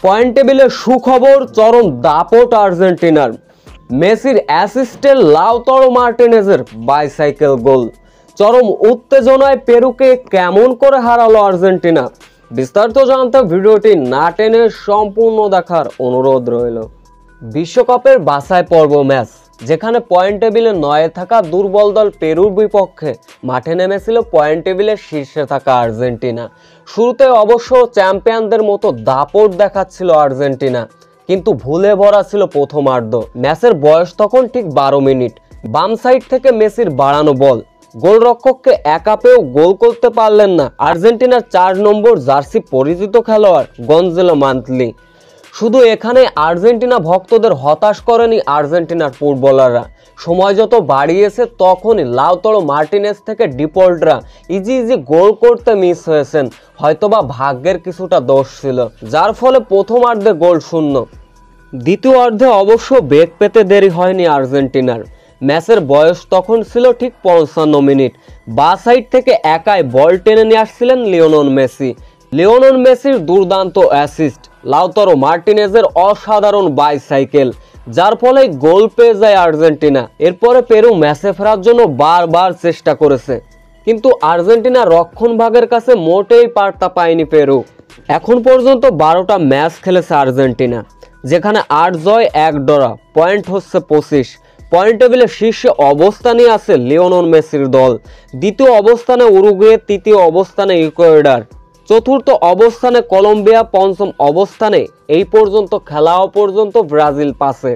Point টেবিলে সুখবর, চরম দাপট আর্জেন্টিনার। মেসির অ্যাসিস্টে লাউতারো মার্টিনেজের বাইসাইকেল গোল। চরম উত্তেজনায় পেরুকে কেমন করে হারালো আর্জেন্টিনা? বিস্তারিত জানতে ভিডিওটি না টেনে সম্পূর্ণ দেখার অনুরোধ রইল। বিশ্বকাপের বাছাই পর্ব ম্যাচ, যেখানে পয়েন্ট টেবিলে 9-এ থাকা দুর্বল দল পেরুর বিপক্ষে মাঠে নেমেছিল পয়েন্ট টেবিলের শীর্ষে থাকা আর্জেন্টিনা। শুরুতে অবশ্য চ্যাম্পিয়নদের মতো দাপট দেখাচ্ছিল আর্জেন্টিনা, কিন্তু ভুলে ভরা ছিল প্রথমার্ধ। ম্যাচের বয়স তখন ঠিক 12 মিনিট। বাম সাইড থেকে মেসির বাড়ানো বল, গোলরক্ষককে একা পেয়েও গোল করতে পারলেন না আর্জেন্টিনার 4 নম্বর জার্সি পরিচিত খেলোয়াড় গনজালো মান্থলি। শুধু এখানে আর্জেন্টিনা ভক্তদের হতাশ করেনি আর্জেন্টিনার ফুটবলাররা। সময় যত বাড়িয়েছে তখনই লাউতারো মার্টিনেজ থেকে ডিপোল্টরা ইজি গোল করতে মিস হয়েছেন। হয়তোবা ভাগ্যের কিছুটা দোষ ছিল, যার ফলে প্রথমার্ধে গোল শূন্য। দ্বিতীয়ার্ধে অবশ্য বেগ পেতে দেরি হয়নি আর্জেন্টিনার। ম্যাচের বয়স তখন ছিল ঠিক 55 মিনিট। বা সাইড থেকে একাই বল টেনে নিয়ে আসছিলেন লিওনেল মেসি। লিওনেল মেসির দুর্দান্ত অ্যাসিস্ট, লাউতারো মার্টিনেজের অসাধারণ বাইসাইকেল, যার ফলে গোল পেয়ে যায় আর্জেন্টিনা। এরপরে পেরু ম্যাচে ফেরার জন্য বারবার চেষ্টা করেছে, কিন্তু আর্জেন্টিনা রক্ষণভাগের কাছে মোটেই পার্তা পায়নি পেরু। এখন পর্যন্ত 12টা ম্যাচ খেলেছে আর্জেন্টিনা, যেখানে 8 জয় 1 ডরা, পয়েন্ট হচ্ছে 25। পয়েন্ট টেবিলে শীর্ষে অবস্থানে আছে লিওনেল মেসির দল। দ্বিতীয় অবস্থানে উরুগুয়ে, তৃতীয় অবস্থানে ইকুয়েডর, চতুর্থ অবস্থানে কলম্বিয়া, পঞ্চম অবস্থানে এই পর্যন্ত খেলা পর্যন্ত ব্রাজিল পাশে।